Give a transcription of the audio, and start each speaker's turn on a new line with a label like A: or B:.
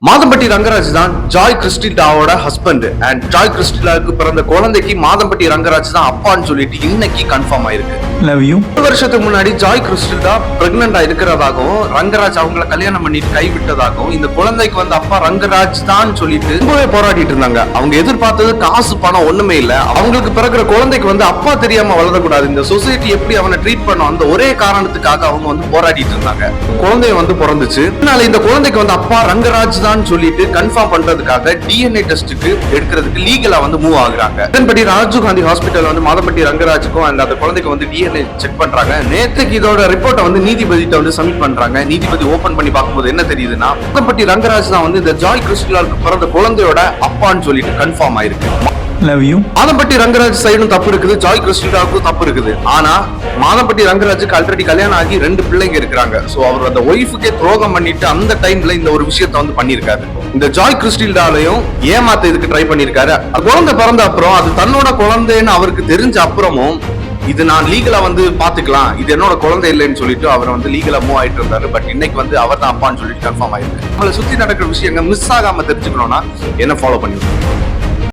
A: மாதம்பட்டி ரங்கராஜ் தான் Joy கிறிஸ்டிலாவோட husband and Joy கிறிஸ்டிலாவுக்கு பிறந்த குழந்தைக்கு மாதம்பட்டி ரங்கராஜ் தான் அப்பான்னு சொல்லிட்டு இன்னைக்கு கன்ஃபார்ம் ஆயிருக்கு.
B: Love you.
A: ஒரு வருஷத்துக்கு முன்னாடி ஜாய் கிறிஸ்டிலா பிரெக்னண்டா இருக்கிறதாகவும் ரங்கராஜ் அவங்கள கல்யாணம் பண்ணிட்டு கைவிட்டதாகவும் இந்த குழந்தைக்கு வந்து அப்பா ரங்கராஜ் தான் சொல்லிட்டு ரொம்பவே போராடிட்டு இருந்தாங்க. அவங்க எதிர்பார்த்தது காசு பணம் ஒண்ணுமே இல்ல. அவங்களுக்கு பிறகுற குழந்தைக்கு வந்து அப்பா தெரியாம வளரக்கூடாது, இந்த சொசைட்டி எப்படி அவனை ட்ரீட் பண்ணும் அந்த ஒரே காரணத்துக்காக அவங்க வந்து போராடிட்டு இருந்தாங்க. குழந்தை வந்து பிறந்துச்சு. அதனால இந்த குழந்தைக்கு வந்து அப்பா ரங்கராஜ் சொல்லிட்டு கன்ஃபார்ம் பண்றதுக்காக டிஎன்ஏ டெஸ்டுக்கு எடுக்கிறதுக்கு லீகலா வந்து மூவ் ஆகுறாங்க. இதன்படி ராஜீவ் காந்தி ஹாஸ்பிட்டல் வந்து மாதம்பட்டி ரங்கராஜுக்கும் அந்த குழந்தைக்கு வந்து டிஎன்ஏ செக் பண்றாங்க. நேற்றுக்கு இதோட ரிப்போர்ட்டை வந்து நீதிபதிட்ட வந்து சப்மிட் பண்றாங்க. நீதிபதி ஓபன் பண்ணி பார்க்கும்போது என்ன தெரியுதுன்னா மாதம்பட்டி ரங்கராஜ் தான் வந்து இந்த ஜாய் கிறிஸ்டிலாவுக்கு பிறந்த குழந்தையோட அப்பான்னு சொல்லிட்டு கன்ஃபார்ம் ஆயிருக்கு.
B: Love you.
A: மாதம்பட்டி ரங்கராஜ் சைடும் தப்பு இருக்குது, ஜாய் கிறிஸ்டிலாவுக்கும் தப்பு இருக்குது. ஆனா மாதம்பட்டி ரங்கராஜுக்கு ஆல்ரெடி கல்யாணம் ஆகி 2 பிள்ளைங்க இருக்காங்க. சோ அவர் அந்த ஒய்ஃபுக்கே துரோகம் பண்ணிட்டு அந்த டைம்ல இந்த ஒரு விஷயத்தை வந்து பண்ணிருக்காரு. இந்த ஜாய் கிறிஸ்டிலாலையும் ஏமாத்த இதுக்கு ட்ரை பண்ணிருக்காரு. குழந்தை பிறந்த அப்புறம் அது தன்னோட குழந்தைன்னு அவருக்கு தெரிஞ்ச அப்புறமும் இது நான் லீகலா வந்து பாத்துக்கலாம், இது என்னோட குழந்தை இல்லைன்னு சொல்லிட்டு அவர் வந்து லீகலா மூவ் ஆயிட்டு இருந்தாரு. பட் இன்னைக்கு வந்து அவர் தான் அப்பான்னு சொல்லிட்டு கன்ஃபார்ம் ஆயிருக்கு. நம்மளை சுத்தி நடக்கிற விஷயங்கள் மிஸ் ஆகாம தெரிஞ்சுக்கணும்னா என்ன ஃபாலோ பண்ணிருக்கோம்.